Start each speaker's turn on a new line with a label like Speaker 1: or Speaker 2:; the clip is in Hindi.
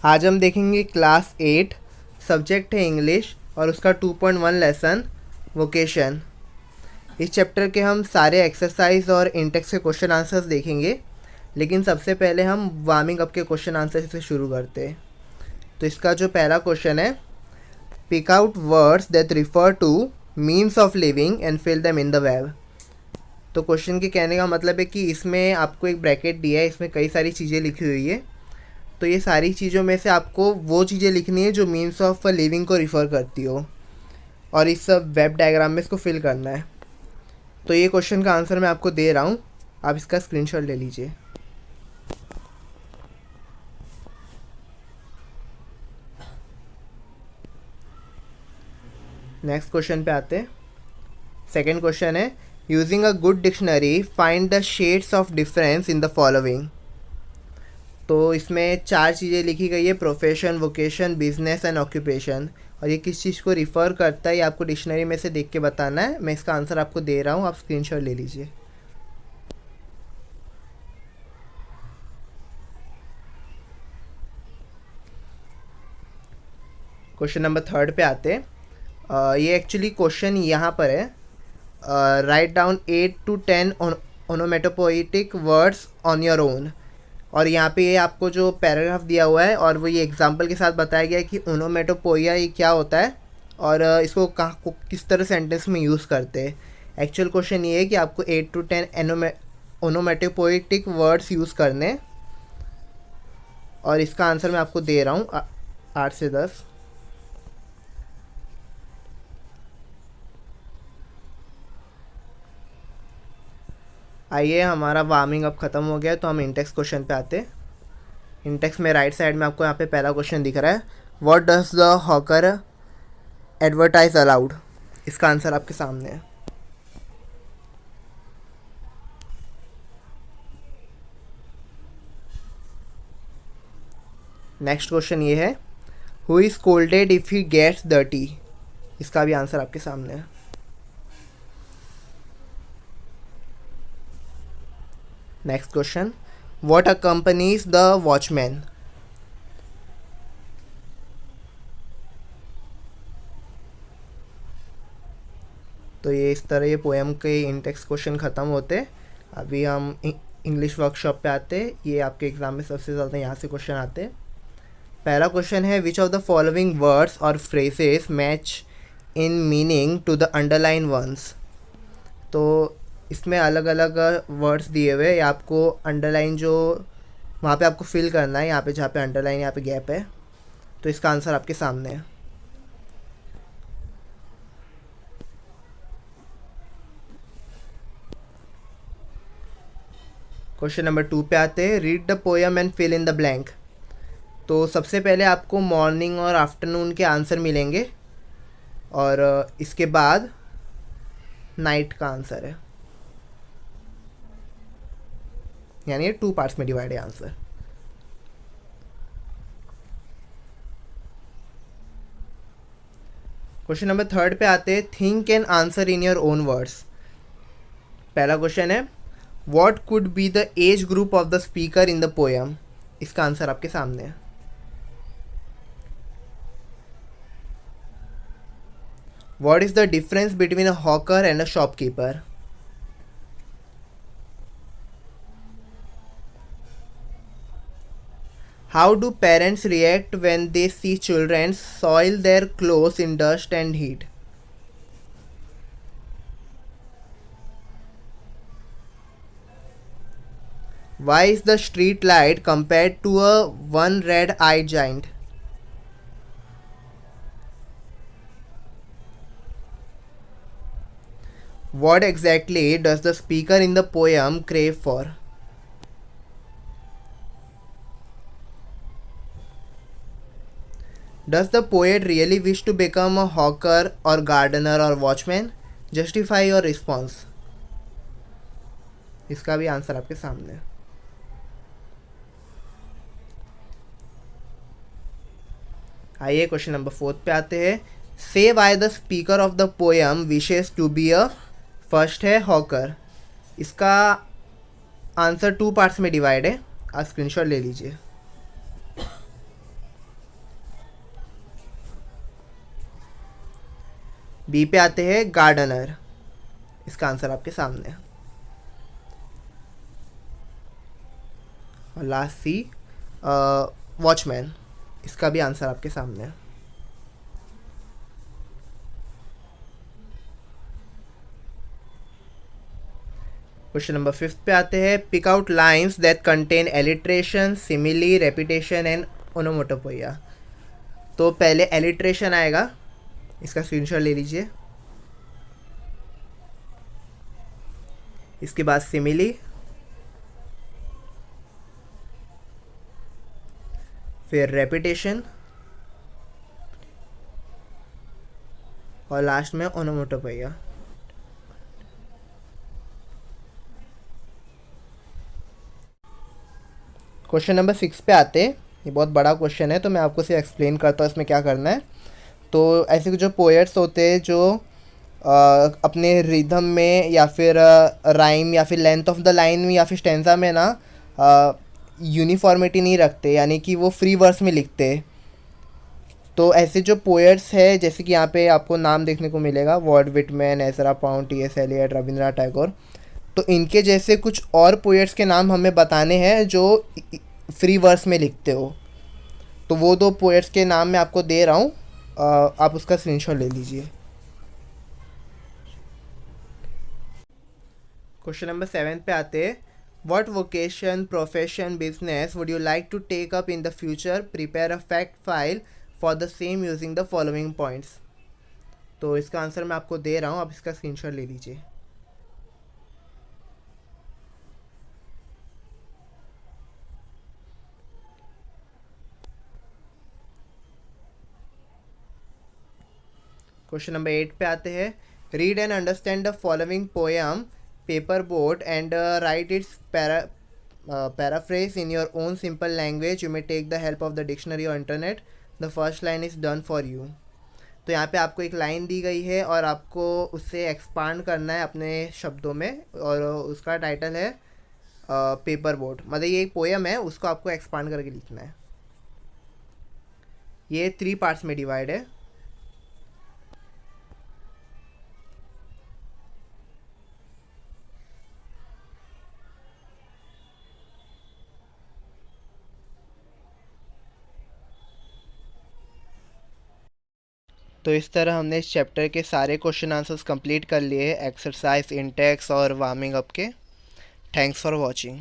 Speaker 1: आज हम देखेंगे क्लास 8, सब्जेक्ट है इंग्लिश और उसका 2.1 लेसन वोकेशन। इस चैप्टर के हम सारे एक्सरसाइज और इंटेक्स के क्वेश्चन आंसर्स देखेंगे, लेकिन सबसे पहले हम वार्मिंग अप के क्वेश्चन आंसर से शुरू करते हैं। तो इसका जो पहला क्वेश्चन है, pick out words that refer to means of living and fill them in the web. तो क्वेश्चन के कहने का मतलब है कि इसमें आपको एक ब्रैकेट दिया है, इसमें कई सारी चीज़ें लिखी हुई है। तो ये सारी चीज़ों में से आपको वो चीज़ें लिखनी है जो मीन्स ऑफ लिविंग को रिफ़र करती हो, और इस सब वेब डायग्राम में इसको फिल करना है। तो ये क्वेश्चन का आंसर मैं आपको दे रहा हूँ, आप इसका स्क्रीनशॉट ले लीजिए। नेक्स्ट क्वेश्चन पे आते हैं। सेकेंड क्वेश्चन है, using a good dictionary find the shades of difference in the following. तो इसमें 4 चीज़ें लिखी गई है, profession, vocation, business and occupation, और ये किस चीज़ को रिफ़र करता है ये आपको डिक्शनरी में से देख के बताना है। मैं इसका आंसर आपको दे रहा हूँ, आप स्क्रीनशॉट ले लीजिए। क्वेश्चन नंबर 3 पे आते हैं। ये एक्चुअली क्वेश्चन यहाँ पर है, write down 8 to 10 onomatopoeic words on your own. और यहाँ पे ये आपको जो पैराग्राफ दिया हुआ है और वो ये एग्जांपल के साथ बताया गया है कि ओनोमेटोपोइया ये क्या होता है और इसको कहाँ किस तरह सेंटेंस में यूज़ करते हैं। एक्चुअल क्वेश्चन ये है कि आपको 8 to 10 ओनोमेटोपोइटिक वर्ड्स यूज़ करने हैं, और इसका आंसर मैं आपको दे रहा हूँ 8 से 10। आइए, हमारा वार्मिंग अप ख़त्म हो गया, तो हम इंटेक्स क्वेश्चन पे आते हैं। इंटेक्स में राइट साइड में आपको यहाँ पे पहला क्वेश्चन दिख रहा है, what does the hawker advertise aloud. इसका आंसर आपके सामने है। नेक्स्ट क्वेश्चन ये है, who is scolded if he gets dirty. इसका भी आंसर आपके सामने है। Next question, what accompanies the watchman. तो ये इस तरह ये पोएम के इंटेक्स क्वेश्चन ख़त्म होते। अभी हम इंग्लिश वर्कशॉप पे आते। ये आपके एग्ज़ाम में सबसे ज़्यादा यहाँ से क्वेश्चन आते। पहला क्वेश्चन है, which of the following words और phrases match in meaning to the underline ones. तो इसमें अलग अलग वर्ड्स दिए हुए, ये आपको अंडरलाइन जो वहाँ पे आपको फिल करना है, यहाँ पे जहाँ पे अंडरलाइन यहाँ पे गैप है। तो इसका आंसर आपके सामने है। क्वेश्चन नंबर 2 पे आते हैं, read the poem and fill in the blank. तो सबसे पहले आपको मॉर्निंग और आफ्टरनून के आंसर मिलेंगे, और इसके बाद नाइट का आंसर है, यानी ये 2 पार्ट्स में डिवाइड है आंसर। क्वेश्चन नंबर 3 पे आते हैं, think and answer in your own words. पहला क्वेश्चन है, what could be the age group of the speaker in the poem. इसका आंसर आपके सामने है। What is the difference between a hawker and a shopkeeper. How do parents react when they see children soil their clothes in dust and heat? Why is the street light compared to a one red-eyed giant? What exactly does the speaker in the poem crave for? Does the poet really wish to become a hawker or gardener or watchman? Justify your response. इसका भी आंसर आपके सामने है। आइए क्वेश्चन नंबर 4 पे आते हैं, say why the speaker of the poem wishes to be a. First है हॉकर, इसका आंसर 2 पार्ट्स में डिवाइड है, आप स्क्रीनशॉट ले लीजिए। बी पे आते हैं गार्डनर, इसका आंसर आपके सामने है। और लास्ट सी वॉचमैन, इसका भी आंसर आपके सामने है। क्वेश्चन नंबर 5 पे आते हैं, pick out lines that contain alliteration, simile, repetition and onomatopoeia. तो पहले एलिट्रेशन आएगा, इसका स्क्रीनशॉट ले लीजिए। इसके बाद सिमिली, फिर रेपिटेशन और लास्ट में ओनोमोटोपोइया। क्वेश्चन नंबर 6 पे आते, ये बहुत बड़ा क्वेश्चन है तो मैं आपको सिर्फ एक्सप्लेन करता हूँ इसमें क्या करना है। तो ऐसे जो पोएट्स होते हैं जो अपने रिदम में या फिर राइम या फिर लेंथ ऑफ द लाइन में या फिर स्टेंजा में ना यूनिफॉर्मिटी नहीं रखते, यानी कि वो फ्री वर्स में लिखते। तो ऐसे जो पोएट्स है, जैसे कि यहाँ पे आपको नाम देखने को मिलेगा, Walt Whitman, Ezra Pound, T S. Eliot, Rabindranath Tagore. तो इनके जैसे कुछ और पोएट्स के नाम हमें बताने हैं जो फ्री वर्स में लिखते हो। तो वो 2 पोएट्स के नाम मैं आपको दे रहा हूँ, आप उसका स्क्रीनशॉट ले लीजिए। क्वेश्चन नंबर 7 पे आते हैं, what vocation, profession, business would you like to take up in the future, prepare a fact file for the same using the following points. तो इसका आंसर मैं आपको दे रहा हूँ, आप इसका स्क्रीनशॉट ले लीजिए। क्वेश्चन नंबर 8 पे आते हैं, read and understand the following poem paper boat and right it's paraphrase in your own simple language. You may take the help of the dictionary or internet. The first line is done for you. तो यहाँ पे आपको एक लाइन दी गई है और आपको उससे एक्सपांड करना है अपने शब्दों में, और उसका टाइटल है पेपर बोट। मतलब ये एक पोएम है, उसको आपको एक्सपांड करके लिखना है। ये 3 पार्ट्स में डिवाइड है। तो इस तरह हमने इस चैप्टर के सारे क्वेश्चन आंसर्स कंप्लीट कर लिए, एक्सरसाइज, इंटेक्स और वार्मिंग अप के। Thanks for watching.